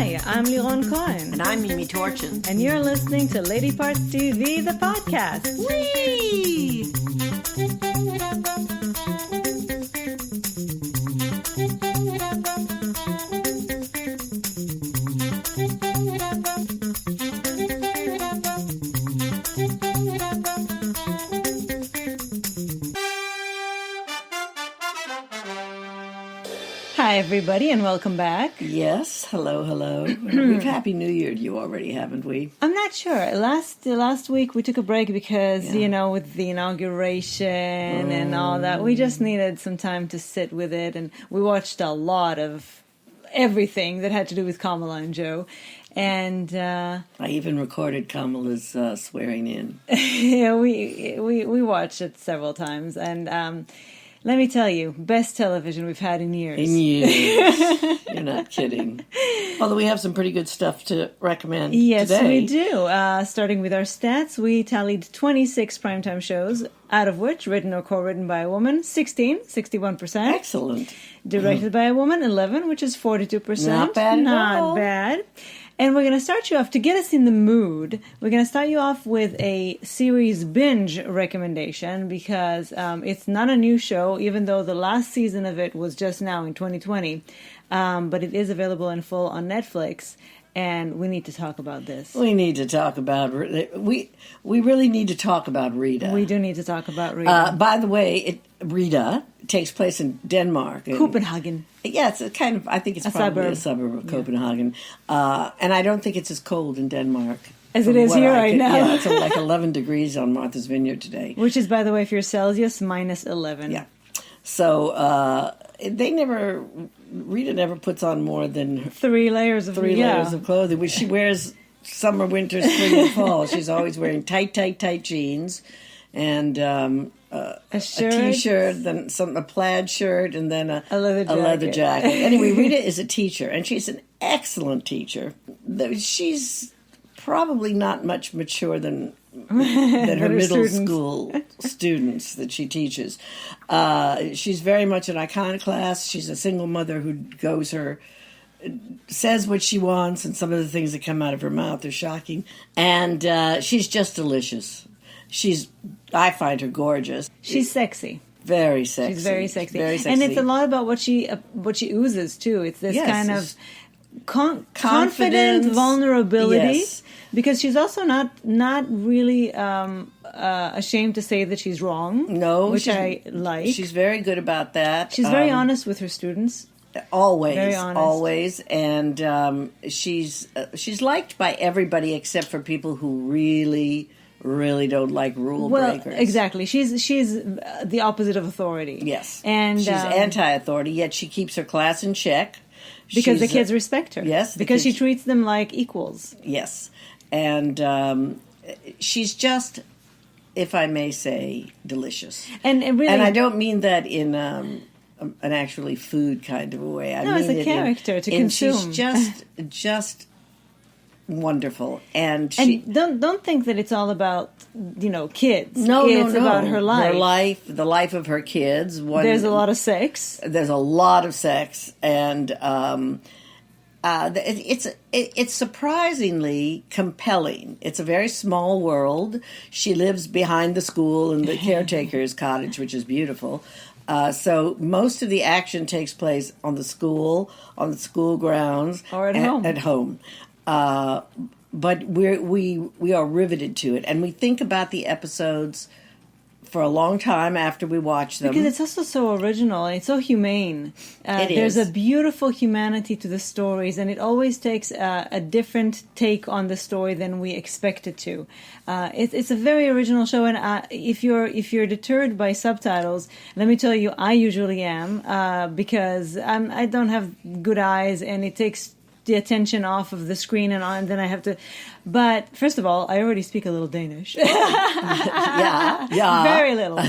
Hi, I'm Liron Cohen. And I'm Mimi Torchin. And you're listening to Lady Parts TV, the podcast. Whee! Hi, everybody, and welcome back. Yes, hello. We've Happy New Year to you already, haven't we? I'm not sure. Last week we took a break because, with the inauguration and all that, we just needed some time to sit with it. And we watched a lot of everything that had to do with Kamala and Joe. And I even recorded Kamala's swearing in. Yeah, we watched it several times. And let me tell you, best television we've had in years. You're not kidding. Although we have some pretty good stuff to recommend today. Yes, we do. Starting with our stats, we tallied 26 primetime shows, out of which written or co-written by a woman, 61%. Excellent. Directed by a woman, 11, which is 42%. Not bad at all. Not bad. And we're going to start you off, to get us in the mood, we're going to start you off with a series binge recommendation because it's not a new show, even though the last season of it was just now in 2020. But it is available in full on Netflix, and we need to talk about this. We need to talk about... We really need to talk about Rita. We do need to talk about Rita. By the way, Rita takes place in Denmark. Copenhagen. Yeah, it's I think it's probably a suburb of Copenhagen. And I don't think it's as cold in Denmark. As it is here right now. Yeah, it's like 11 degrees on Martha's Vineyard today. Which is, by the way, if you're Celsius, minus 11. Yeah. So Rita never puts on more than 3 layers of clothing, which she wears summer, winter, spring, and fall. She's always wearing tight jeans and a t-shirt, then a plaid shirt, and then a leather jacket. Anyway, Rita is a teacher, and she's an excellent teacher. She's probably not much mature than her middle school students that she teaches. She's very much an iconoclast. She's a single mother who says what she wants, and some of the things that come out of her mouth are shocking. And she's just delicious. I find her gorgeous. She's sexy. Very sexy. She's very sexy. Very sexy. And it's a lot about what she oozes, too. It's this kind of confident vulnerability. Yes. Because she's also not really ashamed to say that she's wrong. No. Which I like. She's very good about that. She's very honest with her students. Always. Very honest. Always. And she's liked by everybody except for people who really don't like rule breakers. Exactly. She's the opposite of authority. Yes. And she's anti-authority, yet she keeps her class in check. Because the kids respect her. Yes. Because she treats them like equals. Yes. And she's just, if I may say, delicious. And really, and I don't mean that in an actually food kind of a way. I mean it's a character to consume. She's just wonderful, and don't think that it's all about kids. No, it's about her life. The life of her kids. There's a lot of sex. There's a lot of sex, and it's surprisingly compelling. It's a very small world. She lives behind the school in the caretaker's cottage, which is beautiful. So most of the action takes place on the school grounds, or at home. But we are riveted to it, and we think about the episodes for a long time after we watch them. Because it's also so original and it's so humane. There's a beautiful humanity to the stories, and it always takes a different take on the story than we expect it to. It's a very original show, and if you're deterred by subtitles, let me tell you, I usually am, because I don't have good eyes, and it takes the attention off of the screen and then I have to. But first of all, I already speak a little Danish. yeah. Very little. Talk.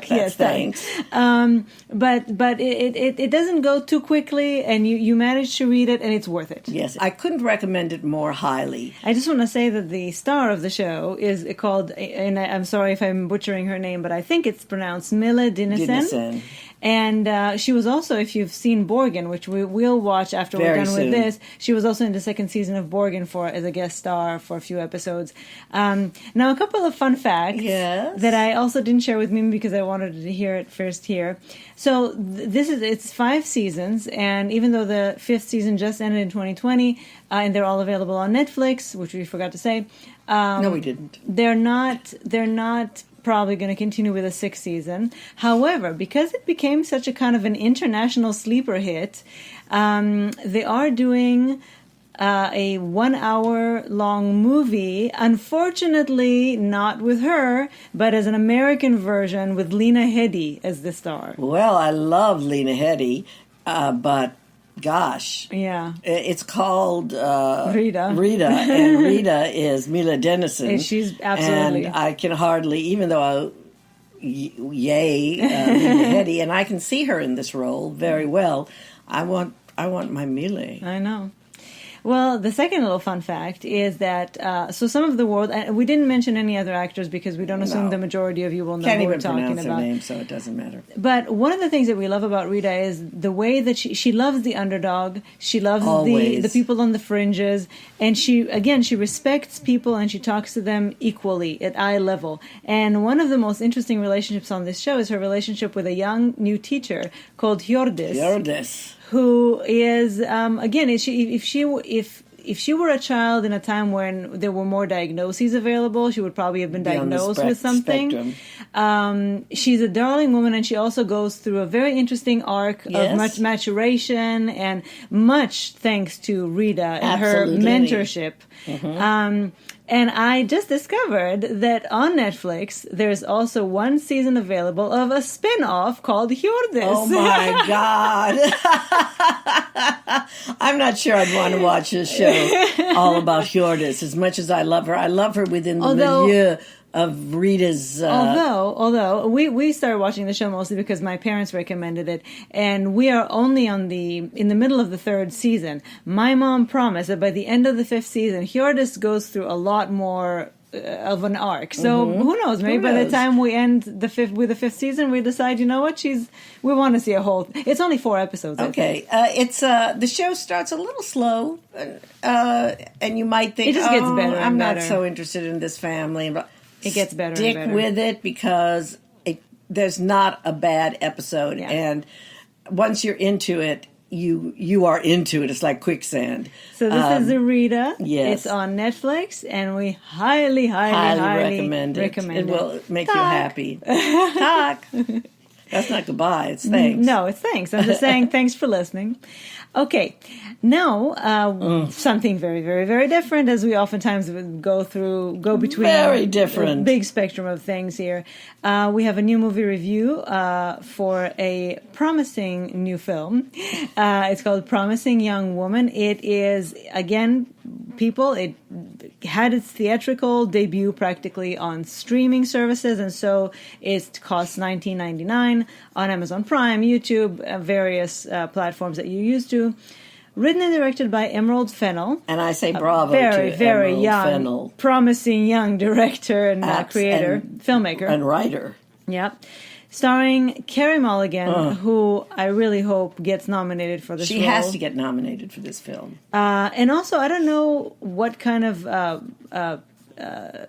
Yes, thanks. But it doesn't go too quickly, and you manage to read it, and it's worth it. Yes, I couldn't recommend it more highly. I just want to say that the star of the show is called, and I'm sorry if I'm butchering her name, but I think it's pronounced Mille Dinesen. And she was also, if you've seen Borgen, which we will watch after we're done with this, she was also in the second season of Borgen as a guest star for a few episodes. Now, a couple of fun facts that I also didn't share with Mimi because I wanted to hear it first here. So it's 5 seasons, and even though the 5th season just ended in 2020, and they're all available on Netflix, which we forgot to say. No, we didn't. They're not probably going to continue with a 6th season. However, because it became such a kind of an international sleeper hit, they are doing a 1-hour-long movie, unfortunately not with her, but as an American version with Lena Headey as the star. Well, I love Lena Headey, but gosh. Yeah. It's called Rita. And Rita is Mila Dennison. She's absolutely. And I can hardly, even though Lena Headey, and I can see her in this role very well, I want my Mila. I know. Well, the second little fun fact is that, so some of the world, and we didn't mention any other actors because we don't assume the majority of you will know who we're talking about. Can't even pronounce their name, so it doesn't matter. But one of the things that we love about Rita is the way that she loves the underdog, she loves the people on the fringes, and she respects people and she talks to them equally at eye level. And one of the most interesting relationships on this show is her relationship with a young new teacher called Hjordis. Who is again? If she were a child in a time when there were more diagnoses available, she would probably have been diagnosed with something. She's a darling woman, and she also goes through a very interesting arc of much maturation, and much thanks to Rita and her mentorship. Mm-hmm. And I just discovered that on Netflix, there's also 1 season available of a spin-off called Hjordis. Oh, my God. I'm not sure I'd want to watch this show all about Hjordis as much as I love her. I love her within the milieu of Rita's... Although we started watching the show mostly because my parents recommended it, and we are only in the middle of the 3rd season. My mom promised that by the end of the 5th season, Hjordis goes through a lot more of an arc. So who knows? Maybe by the time we end the 5th season, we decide, you know what, we want to see a whole... It's only 4 episodes. Okay. It's the show starts a little slow, and you might think, it just gets better. I'm not so interested in this family. It gets better Stick and better. with it because there's not a bad episode. Yeah. And once you're into it, you are into it. It's like quicksand. So this is Rita. Yes. It's on Netflix, and we highly recommend it. It will make you happy. Talk. That's not goodbye. It's thanks. No, it's thanks. I'm just saying thanks for listening. Okay. Now, something very, very, very different, as we oftentimes go between very different big spectrum of things here. We have a new movie review for a promising new film. It's called Promising Young Woman. It is, again, it had its theatrical debut practically on streaming services, and so it costs $19.99 on Amazon Prime, YouTube, various platforms that you're used to. Written and directed by Emerald Fennell. And I say bravo to very Emerald young, Fennell. Promising young director and creator, filmmaker. And writer. Yep. Starring Carey Mulligan, who I really hope gets nominated for this role. She has to get nominated for this film. And also, I don't know what kind of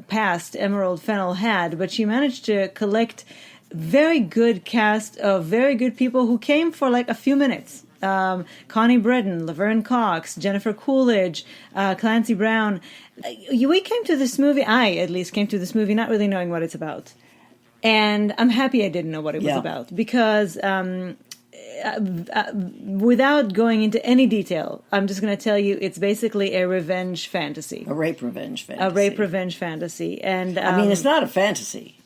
past Emerald Fennell had, but she managed to collect very good cast of very good people who came for like a few minutes. Connie Britton, Laverne Cox, Jennifer Coolidge, Clancy Brown. We came to this movie, I at least came to this movie not really knowing what it's about. And I'm happy I didn't know what it was about, because without going into any detail, I'm just going to tell you it's basically a revenge fantasy. A rape revenge fantasy. A rape revenge fantasy. And I mean, it's not a fantasy.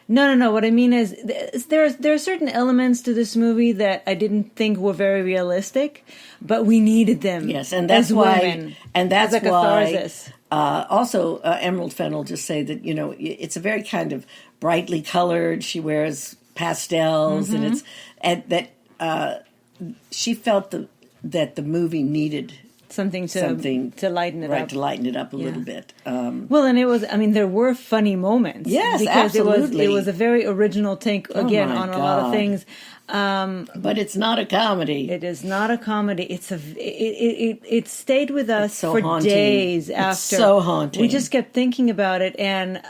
No. What I mean is there are certain elements to this movie that I didn't think were very realistic, but we needed them. Yes, and that's why. Women, and that's as a why. catharsis. Also, Emerald Fennell just say that it's a very kind of brightly colored. She wears pastels, and that she felt that the movie needed something to lighten it up. Right, to lighten it up a little bit. Well, and it was, I mean, there were funny moments. Yes, because absolutely. It was a very original take, again, on a lot of things. But it's not a comedy. It is not a comedy. It stayed with us so for haunting. days after. It's so haunting. We just kept thinking about it, and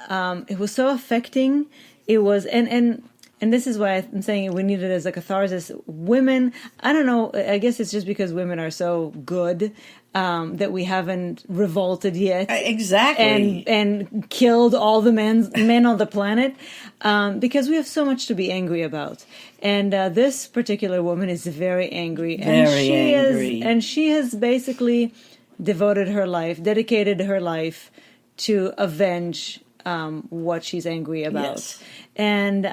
it was so affecting. It was, and this is why I'm saying we need it as a catharsis. Women, I don't know, I guess it's just because women are so good that we haven't revolted yet. Exactly. And killed all the men on the planet because we have so much to be angry about. And this particular woman is very angry. Very angry. And she has basically dedicated her life to avenge what she's angry about. Yes. And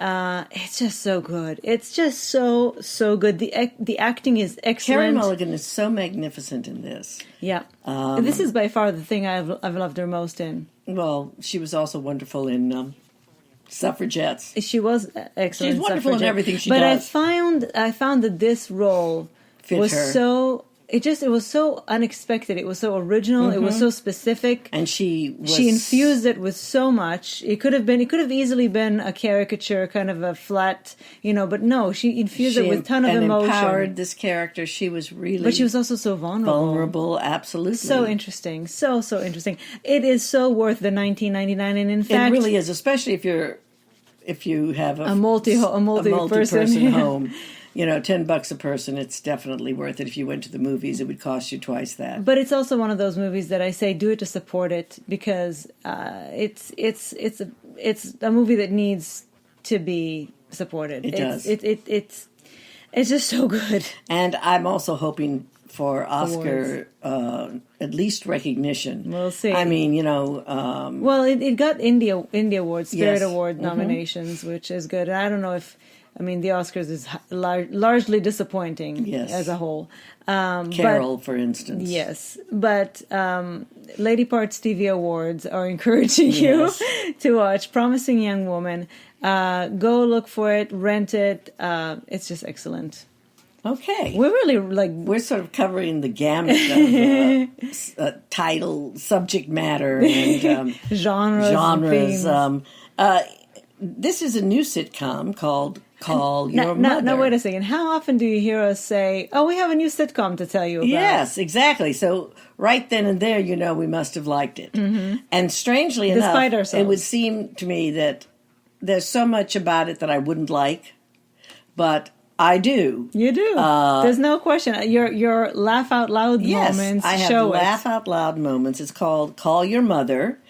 it's just so good. It's just so good. The acting is excellent. Carey Mulligan is so magnificent in this. Yeah. This is by far the thing I've loved her most in. Well, she was also wonderful in Suffragettes. She was excellent. She's wonderful in everything she does. But I found that this role was her. so. It was so unexpected. It was so original. It was so specific, and she infused it with so much. It could have easily been a caricature, kind of a flat, but no, she infused it with a ton of emotion. Empowered this character. She was really, but she was also so vulnerable. Absolutely, so interesting, so interesting. It is so worth the $19.99, and in fact, it really is, especially if you have a multi-person home. $10 a person, it's definitely worth it. If you went to the movies, it would cost you twice that. But it's also one of those movies that I say do it to support it, because it's a movie that needs to be supported. It does. It's just so good. And I'm also hoping for Oscar at least recognition. We'll see. I mean, well, it got Indie Awards, Spirit Award nominations, which is good. And I don't know if. I mean, the Oscars is largely disappointing as a whole. Carol, for instance. Yes. But Lady Parts TV Awards are encouraging you to watch Promising Young Woman. Go look for it, rent it. It's just excellent. Okay. We're really we're sort of covering the gamut of title, subject matter, and genres. This is a new sitcom called Call Your Mother. Now, wait a second. How often do you hear us say, we have a new sitcom to tell you about? Yes, exactly. So right then and there, we must have liked it. Mm-hmm. And strangely Despite enough, ourselves. It would seem to me that there's so much about it that I wouldn't like, but I do. You do. There's no question. Your laugh out loud moments I have show laugh out loud moments. It's called Call Your Mother.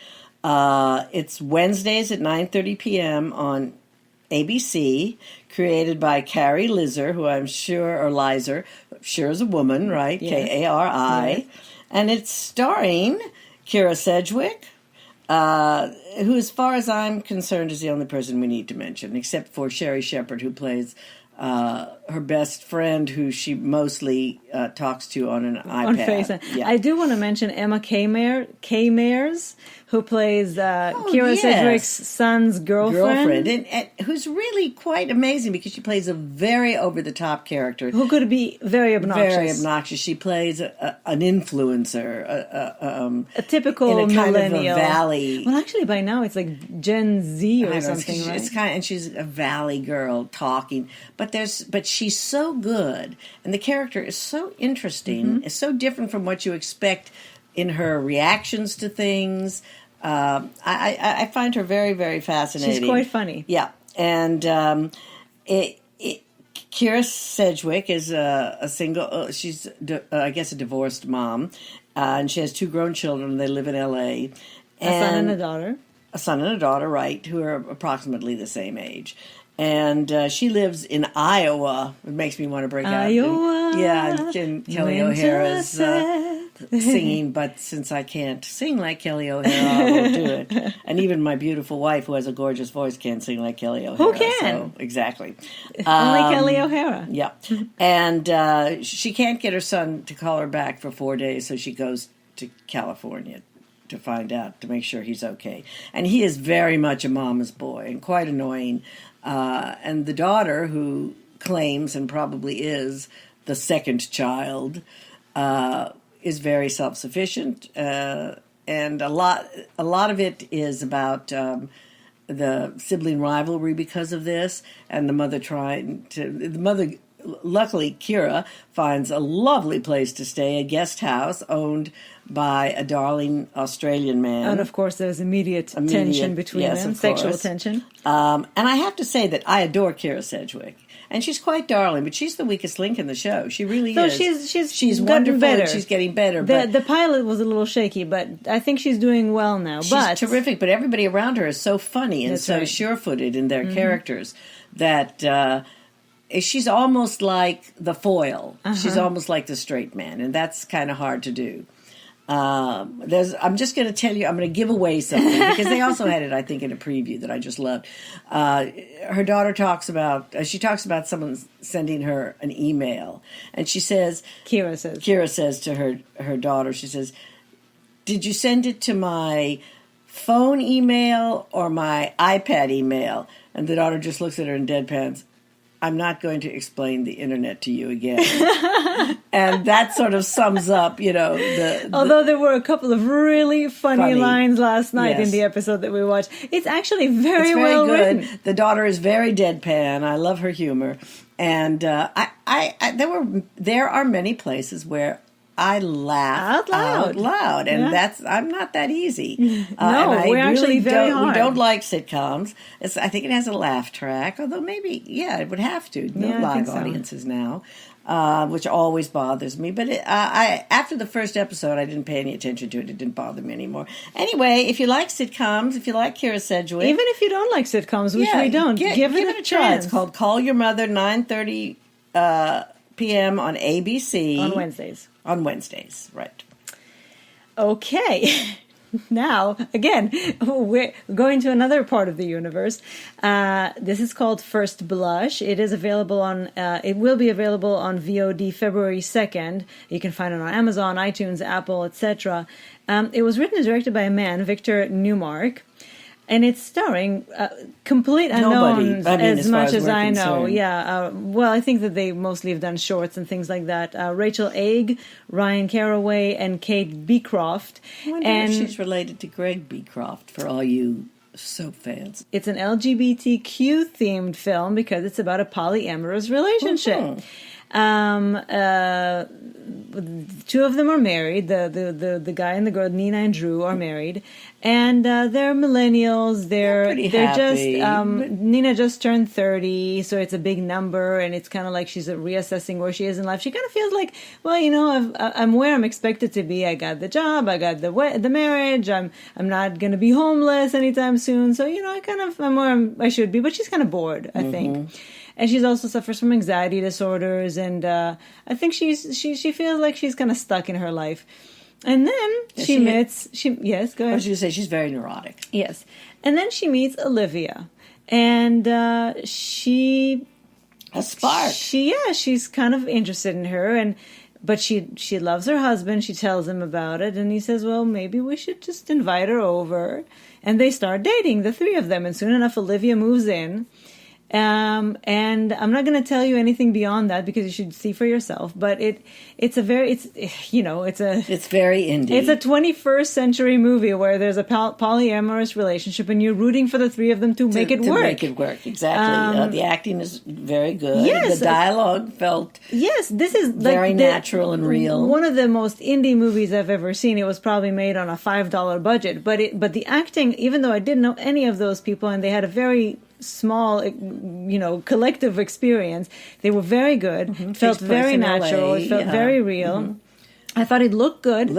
It's Wednesdays at 9:30 p.m. on ABC, created by Carrie Lizer, who I'm sure, or Lizer, sure is a woman, right? Yes. Kari. Yes. And it's starring Kira Sedgwick, who, as far as I'm concerned, is the only person we need to mention, except for Sherry Shepherd, who plays her best friend, who she mostly talks to on an iPad. On FaceTime. Yeah. I do want to mention Emma Mayers, who plays Kira Sedgwick's son's girlfriend. And who's really quite amazing, because she plays a very over-the-top character. Who could be very obnoxious. Very obnoxious. She plays an influencer. A typical in a millennial. Kind of a valley. Well, actually, by now it's like Gen Z or something, right? It's and she's a valley girl talking. But she's so good. And the character is so interesting. Mm-hmm. It's so different from what you expect in her reactions to things. I find her very, very fascinating. She's quite funny. Yeah. And Kira Sedgwick is a single, she's, I guess, a divorced mom. And she has 2 grown children. They live in L.A. A son and a daughter. A son and a daughter, right, who are approximately the same age. And she lives in Iowa. It makes me want to break out. Iowa. And Kelly O'Hara's singing, but since I can't sing like Kelly O'Hara, I won't do it. And even my beautiful wife, who has a gorgeous voice, can't sing like Kelly O'Hara. Who can? So, exactly. Only Kelly O'Hara. Yeah. And she can't get her son to call her back for 4 days, so she goes to California to find out, to make sure he's okay. And he is very much a mama's boy and quite annoying. And the daughter, who claims and probably is the second child, is very self-sufficient, and a lot of it is about the sibling rivalry because of this, and the mother luckily Kira finds a lovely place to stay, a guest house owned by a darling Australian man. And of course there's immediate tension between them, sexual tension. And I have to say that I adore Kira Sedgwick. And she's quite darling, but she's the weakest link in the show. She really is. She's wonderful. Better. And she's getting better. The pilot was a little shaky, but I think she's doing well now. She's terrific, but everybody around her is so funny and so sure-footed in their characters that she's almost like the foil. She's almost like the straight man, and that's kind of hard to do. I'm just going to tell you, I'm going to give away something because they also had it, I think, in a preview that I just loved. Her daughter talks about someone sending her an email, and she says, Kira says to her daughter, she says, "Did you send it to my phone email or my iPad email?" And the daughter just looks at her and deadpans, "I'm not going to explain the internet to you again." And that sort of sums up, although there were a couple of really funny lines last night in the episode that we watched. It's actually very well written. The daughter is very deadpan. I love her humor. And there are many places where I laugh out loud, and I'm not that easy. We're actually very hard. We don't like sitcoms. I think it has a laugh track, although maybe it would have to. No live audiences now, which always bothers me. But after the first episode, I didn't pay any attention to it. It didn't bother me anymore. Anyway, if you like sitcoms, if you like Kira Sedgwick, even if you don't like sitcoms, which we don't, give it a try. It's called Call Your Mother, 9:30 p.m. on ABC on Wednesdays, right. Okay. Now, again, we're going to another part of the universe. This is called First Blush. It is available it will be available on VOD February 2nd. You can find it on Amazon, iTunes, Apple, etc. It was written and directed by a man, Victor Newmark. And it's starring complete unknowns as much as I know. Yeah. Well, I think that they mostly have done shorts and things like that. Rachel Egg, Ryan Caraway, and Kate Beecroft. I wonder if she's related to Greg Beecroft, for all you soap fans. It's an LGBTQ-themed film because it's about a polyamorous relationship. Two of them are married. The guy and the girl, Nina and Drew, are married, and they're millennials. They're just Nina just turned 30, so it's a big number, and it's kind of like she's reassessing where she is in life. She kind of feels like, well, I'm where I'm expected to be. I got the job, I got the marriage. I'm not going to be homeless anytime soon. So I'm where I should be. But she's kind of bored, I think. And she also suffers from anxiety disorders, and I think she feels like she's kind of stuck in her life. And then she meets. Yes, go ahead. I was going to say she's very neurotic. Yes, and then she meets Olivia, and she a spark. She's kind of interested in her, but she loves her husband. She tells him about it, and he says, "Well, maybe we should just invite her over." And they start dating, the three of them, and soon enough, Olivia moves in. And I'm not going to tell you anything beyond that because you should see for yourself. But it's very indie. It's a 21st century movie where there's a polyamorous relationship, and you're rooting for the three of them to make it work. Make it work, exactly. The acting is very good. Yes, the dialogue felt this is very natural and real. One of the most indie movies I've ever seen. It was probably made on a $5 budget, but the acting, even though I didn't know any of those people, and they had a very small, collective experience. They were very good. It felt very natural. It felt very real. I thought it looked good.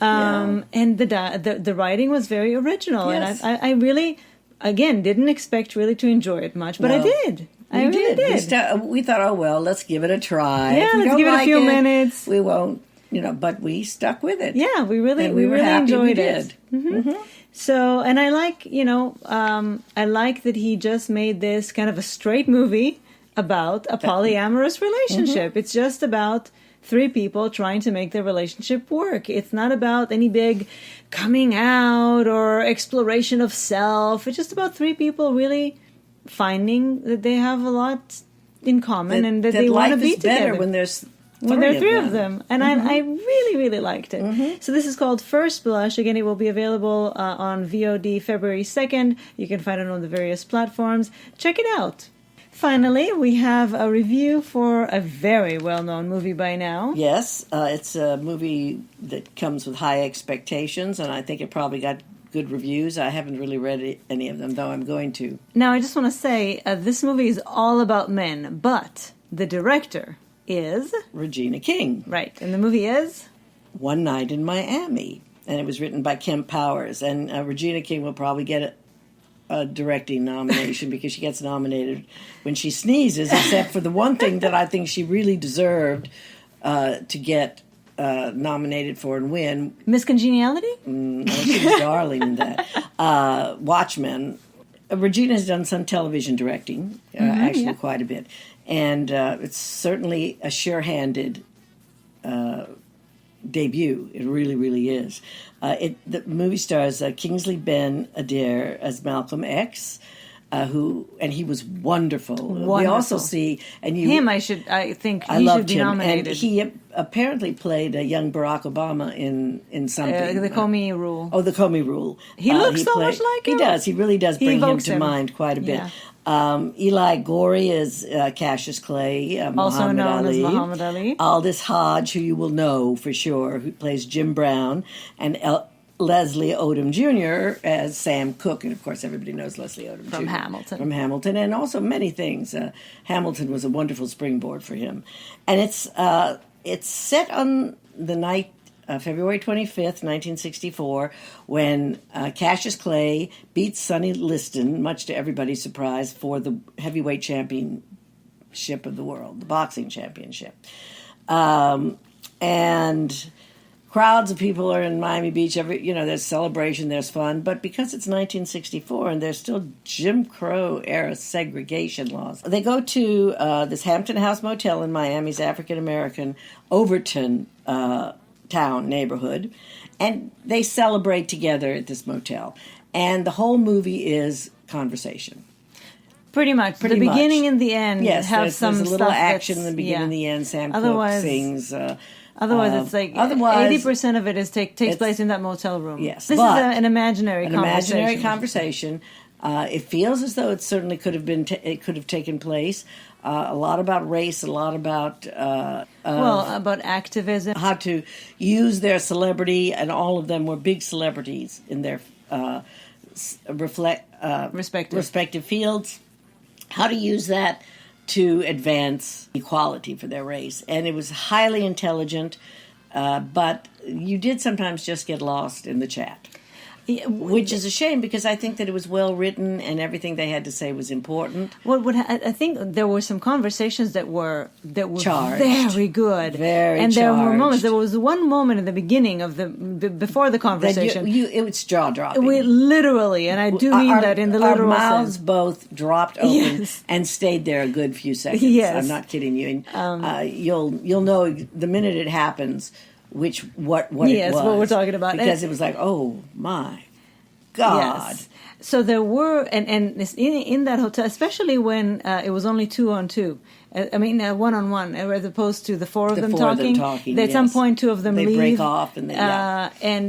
And the writing was very original. Yes. And I really, again, didn't expect really to enjoy it much, but I did. I really did. We thought, oh, well, let's give it a try. Yeah, let's give it a few minutes. We won't, but we stuck with it. Yeah, we really enjoyed it. So, and I like, I like that he just made this kind of a straight movie about a polyamorous relationship. It's just about three people trying to make their relationship work. It's not about any big coming out or exploration of self. It's just about three people really finding that they have a lot in common and that they want to be together. When there's Well, there are three of them. And I really, really liked it. So this is called First Blush. Again, it will be available on VOD February 2nd. You can find it on the various platforms. Check it out. Finally, we have a review for a very well-known movie by now. Yes, it's a movie that comes with high expectations, and I think it probably got good reviews. I haven't really read any of them, though I'm going to. Now, I just want to say, this movie is all about men, but the director is... Regina King. Right, and the movie is... One Night in Miami, and it was written by Kemp Powers, and Regina King will probably get a directing nomination because she gets nominated when she sneezes, except for the one thing that I think she really deserved to get nominated for and win. Miss Congeniality? No, she was darling in that. Watchmen. Regina has done some television directing, quite a bit. And it's certainly a sure-handed debut. It really, really is. The movie stars Kingsley Ben-Adir as Malcolm X, and he was wonderful. We also see I think he should be nominated. And he apparently played a young Barack Obama in something. The Comey Rule. Oh, the Comey Rule. He looks so much like him. He does. He really does bring him to mind quite a bit. Yeah. Eli Gorey is Cassius Clay, also known as Muhammad Ali. Aldous Hodge, who you will know for sure, who plays Jim Brown, and Leslie Odom Jr. as Sam Cooke, and of course everybody knows Leslie Odom from Jr. Hamilton. From Hamilton, and also many things. Hamilton was a wonderful springboard for him, and it's set on the night. February 25th, 1964, when Cassius Clay beats Sonny Liston, much to everybody's surprise, for the heavyweight championship of the world, the boxing championship. And crowds of people are in Miami Beach. There's celebration, there's fun. But because it's 1964 and there's still Jim Crow-era segregation laws, they go to this Hampton House Motel in Miami's African-American Overton town neighborhood, and they celebrate together at this motel. And the whole movie is conversation. Pretty much. The beginning and the end have some there's a little action in the beginning and the end. Sam Cooke sings. Otherwise, it's like 80% of it takes place in that motel room. Yes, this is an imaginary conversation. Imaginary conversation. It feels as though it certainly could have been. It could have taken place. A lot about race. A lot about about activism. How to use their celebrity, and all of them were big celebrities in their respective fields. How to use that to advance equality for their race. And it was highly intelligent, but you did sometimes just get lost in the chat. Which is a shame, because I think that it was well written and everything they had to say was important. I think there were some conversations that were charged. Very good, and there were moments. There was one moment in the beginning of before the conversation. It was jaw dropping. We literally, and I do mean that in the literal sense. Our mouths both dropped open and stayed there a good few seconds. Yes. I'm not kidding you. And you'll know the minute it happens. What it was. What we're talking about. Because it was like, oh, my God. Yes. So there were, and in that hotel, especially when it was only 2-on-2, 1-on-1, as opposed to the four of them talking. At some point, two of them leave. They break off. And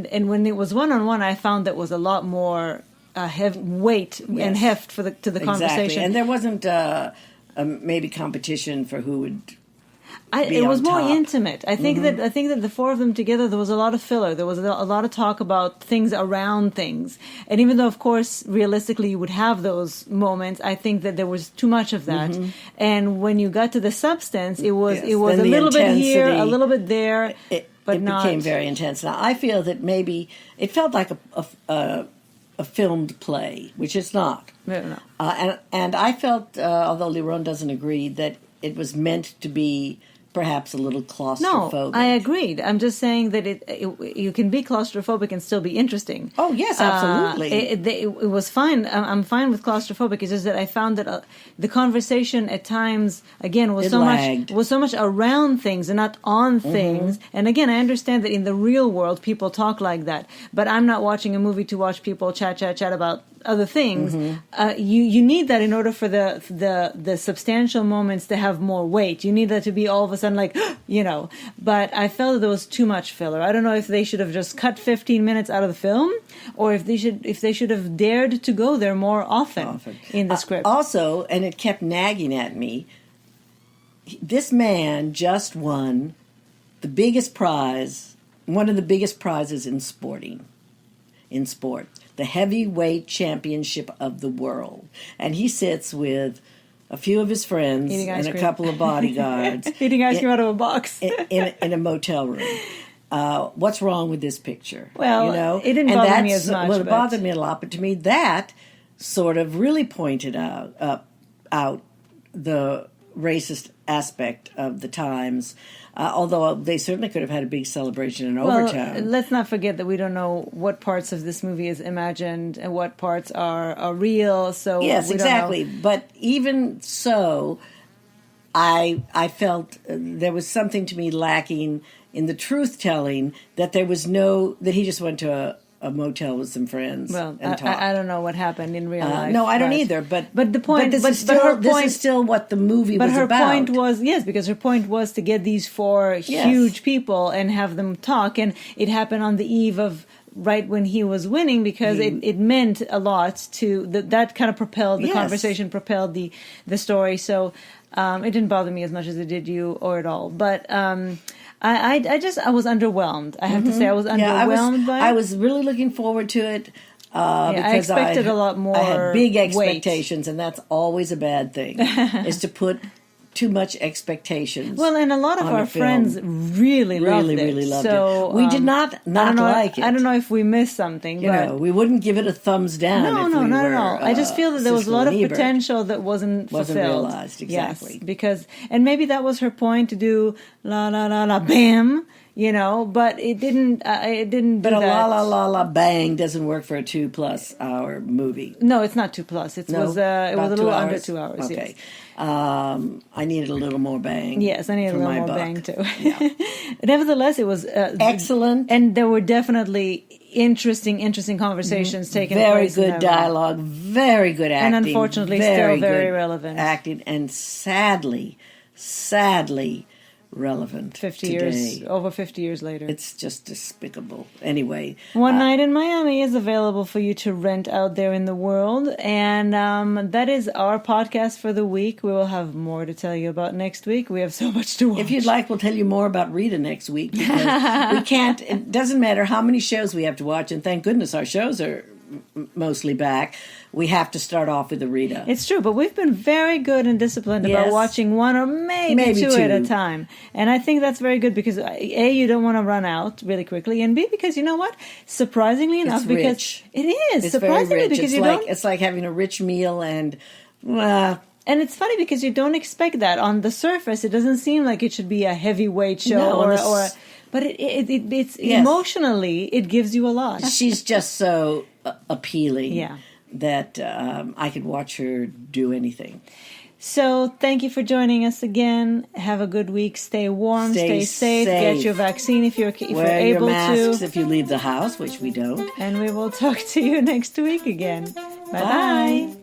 and when it was 1-on-1, I found that was a lot more weight and heft to the conversation. And there wasn't maybe competition for who would... It was more intimate. I think that the four of them together, there was a lot of filler. There was a lot of talk about things around things. And even though, of course, realistically you would have those moments, I think that there was too much of that. And when you got to the substance, it was a little bit here, a little bit there, but not. It became very intense. Now, I feel that maybe it felt like a filmed play, which it's not. No. And I felt, although Liron doesn't agree, that it was meant to be perhaps a little claustrophobic. No, I agreed. I'm just saying that you can be claustrophobic and still be interesting. Oh, yes, absolutely. It was fine. I'm fine with claustrophobic. It's just that I found that the conversation at times, again, was so much around things and not on things. And again, I understand that in the real world, people talk like that. But I'm not watching a movie to watch people chat about other things. You need that in order for the substantial moments to have more weight. You need that to be all of a sudden like, But I felt that there was too much filler. I don't know if they should have just cut 15 minutes out of the film, or if they should have dared to go there more often in the script. Also, and it kept nagging at me, this man just won the biggest prize, one of the biggest prizes in sport, the heavyweight championship of the world. And he sits with a few of his friends and a couple of bodyguards. Eating ice cream out of a box. in a motel room. What's wrong with this picture? Well, it didn't bother me as much. Well, it bothered me a lot, but to me that sort of really pointed out the racist aspect of the times, although they certainly could have had a big celebration in overtime. Let's not forget that we don't know what parts of this movie is imagined and what parts are real. So yes, exactly. But even so, I felt there was something to me lacking in the truth telling, that he just went to a motel with some friends and talked. I don't know what happened in real life. No, I don't either. But the point, this is still what the movie was about. But her point was, because her point was to get these four huge people and have them talk, and it happened on the eve of right when he was winning, because it meant a lot to that kind of propelled the conversation, propelled the story. So it didn't bother me as much as it did you or at all. But I was underwhelmed. I have to say I was underwhelmed by it. I was really looking forward to it because I expected a lot more. I had big expectations, and that's always a bad thing, is to put too much expectations. Well, and a lot of our friends really loved it. Really loved it. We did not like it. I don't know if we missed something. We wouldn't give it a thumbs down. No, not at all. I just feel that there was a lot of potential that wasn't fulfilled. Realized, exactly. Yes, and maybe that was her point, to do la la la la bam. But it didn't. But a la la la la bang doesn't work for a 2+ hour movie. No, it's not 2+. It was a little under 2 hours. Okay. Yes. I needed a little more bang. Yes, I needed a little more bang too. Yeah. Nevertheless, it was excellent, and there were definitely interesting conversations taking place. Very good dialogue, very good acting, and unfortunately, still very relevant acting, and sadly relevant. Over 50 years later. It's just despicable. Anyway, One Night in Miami is available for you to rent out there in the world, and that is our podcast for the week. We will have more to tell you about next week. We have so much to watch. If you'd like, we'll tell you more about Rita next week, because we can't. It doesn't matter how many shows we have to watch, and thank goodness our shows are mostly back. We have to start off with the Rita. It's true, but we've been very good and disciplined about watching one or maybe two at a time. And I think that's very good, because A, you don't want to run out really quickly, and B, because you know what? Surprisingly enough, it's because rich. It is. It's surprisingly very rich. Because It's like having a rich meal, and and it's funny because you don't expect that. On the surface, it doesn't seem like it should be a heavyweight show, but it's emotionally, it gives you a lot. She's just so appealing that I could watch her do anything. So thank you for joining us again. Have a good week. Stay warm. Stay safe. Get your vaccine if you're able to. Wear your masks if you leave the house, which we don't. And we will talk to you next week again. Bye-bye.